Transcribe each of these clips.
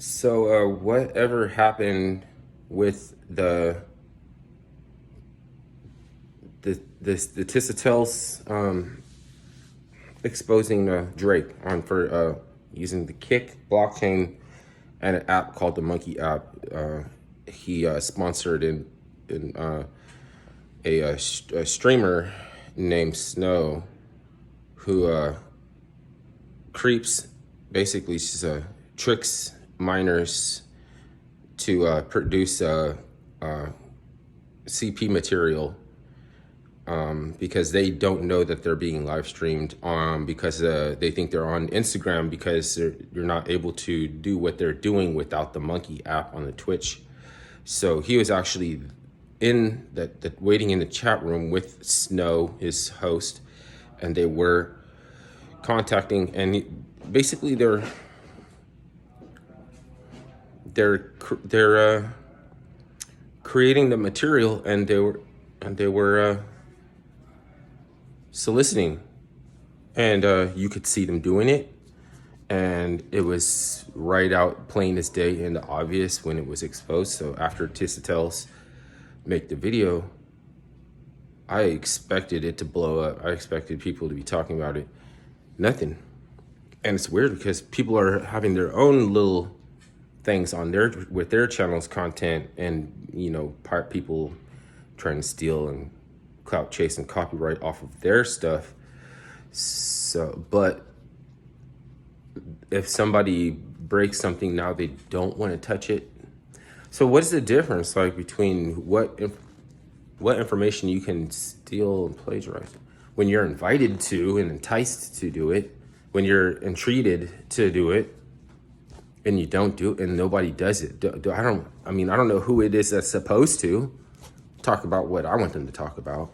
So, whatever happened with the Tissetels exposing Drake on for using the Kick blockchain and an app called the Monkey app? He sponsored a streamer named Snow who creeps basically she's tricks miners to produce CP material because they don't know that they're being live streamed because they think they're on Instagram because you're not able to do what they're doing without the Monkey app on the Twitch. So he was actually in the waiting in the chat room with Snow, his host, and they were contacting, and basically they're creating the material, and they were soliciting, and you could see them doing it, and it was right out plain as day and obvious when it was exposed. So after Tissetels make the video, I expected it to blow up. I expected people to be talking about it. Nothing. And it's weird because people are having their own little things on with their channels content, and people trying to steal and clout chase and copyright off of their stuff. So, but if somebody breaks something now, they don't want to touch it. So what is the difference like between what information you can steal and plagiarize when you're invited to and enticed to do it, when you're entreated to do it, and you don't do it, and nobody does it? I don't know who it is that's supposed to talk about what I want them to talk about.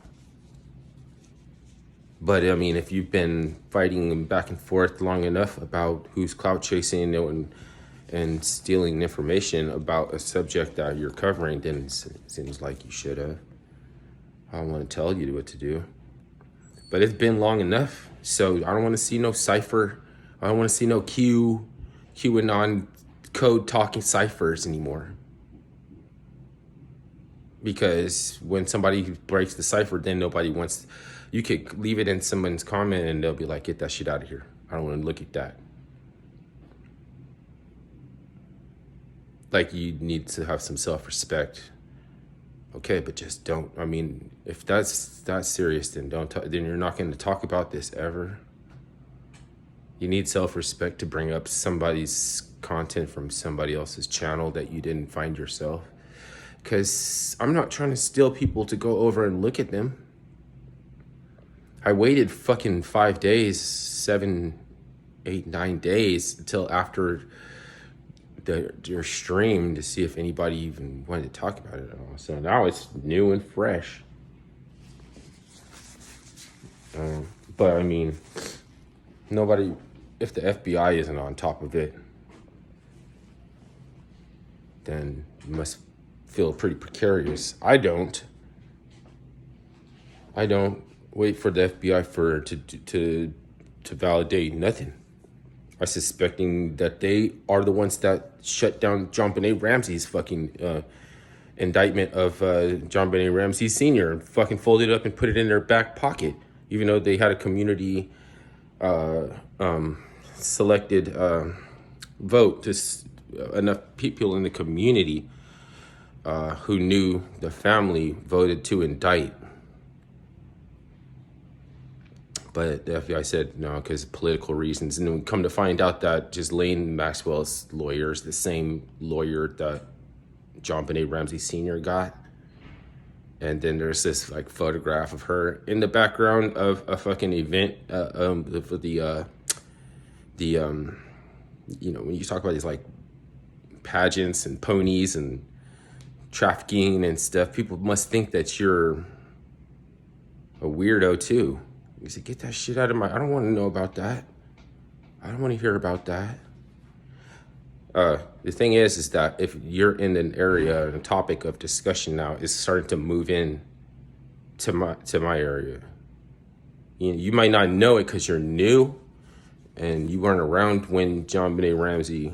But I mean, if you've been fighting back and forth long enough about who's clout chasing and stealing information about a subject that you're covering, then it seems like you should have. I don't want to tell you what to do, but it's been long enough. So I don't want to see no cipher. I don't want to see no QAnon code talking ciphers anymore. Because when somebody breaks the cipher, then nobody wants. You could leave it in someone's comment and they'll be like, "Get that shit out of here. I don't want to look at that." Like, you need to have some self-respect. Okay, but just don't. I mean, if that's serious, then don't. Then you're not going to talk about this ever. You need self-respect to bring up somebody's content from somebody else's channel that you didn't find yourself. Because I'm not trying to steal people to go over and look at them. I waited fucking 5 days, 7, 8, 9 days until after your stream to see if anybody even wanted to talk about it at all. So now it's new and fresh. But I mean, nobody, if the FBI isn't on top of it, then you must feel pretty precarious. I don't wait for the FBI to validate nothing. I'm suspecting that they are the ones that shut down JonBenét Ramsey's fucking indictment of JonBenét Ramsey Sr. and fucking folded it up and put it in their back pocket, even though they had a community selected vote. Just enough people in the community who knew the family voted to indict. But the FBI said no because of political reasons. And then we come to find out that Ghislaine Maxwell's lawyer is the same lawyer that JonBenét Ramsey Sr. got. And then there's this like photograph of her in the background of a fucking event for the when you talk about these like pageants and ponies and trafficking and stuff, people must think that you're a weirdo too. You say, get that shit out of I don't want to know about that. I don't want to hear about that. The thing is that if you're in an area, a topic of discussion now is starting to move in to my area. You might not know it because you're new and you weren't around when JonBenét Ramsey,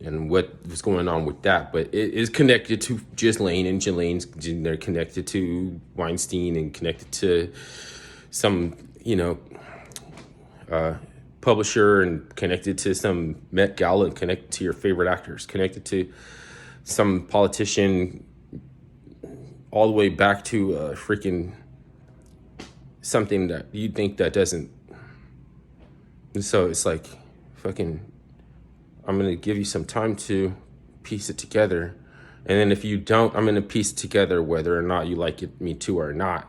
and what was going on with that. But it is connected to Ghislaine, and Ghislaine's, they're connected to Weinstein and connected to some, publisher, and connected to some Met Gala, and connected to your favorite actors, connected to some politician, all the way back to freaking something that you think that doesn't. And so it's like, fucking, I'm going to give you some time to piece it together. And then if you don't, I'm going to piece it together whether or not you like it, me too or not.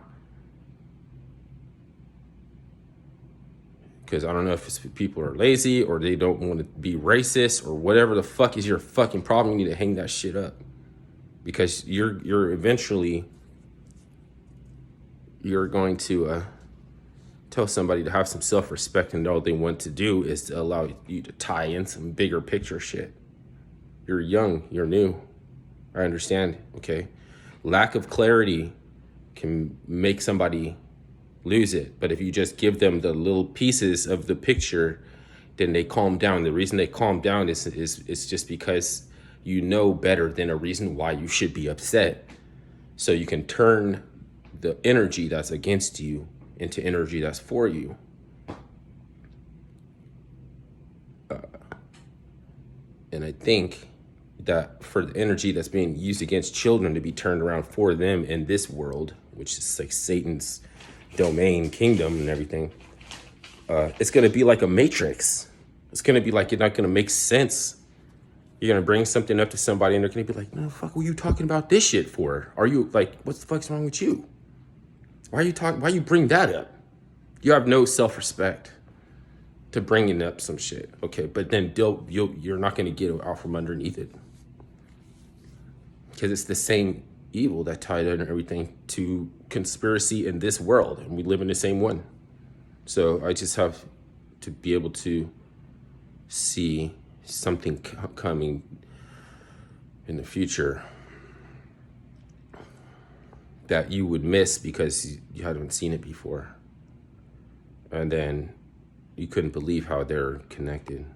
Because I don't know if it's people are lazy or they don't want to be racist or whatever the fuck is your fucking problem. You need to hang that shit up. Because you're eventually, you're going to tell somebody to have some self-respect, and all they want to do is to allow you to tie in some bigger picture shit. You're young, you're new. I understand, okay? Lack of clarity can make somebody lose it. But if you just give them the little pieces of the picture, then they calm down. The reason they calm down is just because you know better than a reason why you should be upset. So you can turn the energy that's against you into energy that's for you. And I think that for the energy that's being used against children to be turned around for them in this world, which is like Satan's domain, kingdom, and everything, it's going to be like a matrix. It's going to be like, you're not going to make sense. You're going to bring something up to somebody and they're going to be like, no, fuck, what are you talking about this shit for? Are you like, what the fuck's wrong with you? Why you bring that up? You have no self-respect to bringing up some shit. Okay, but then you're not going to get out from underneath it. Because it's the same evil that tied in everything to conspiracy in this world. And we live in the same one. So I just have to be able to see something coming in the future that you would miss because you haven't seen it before. And then you couldn't believe how they're connected.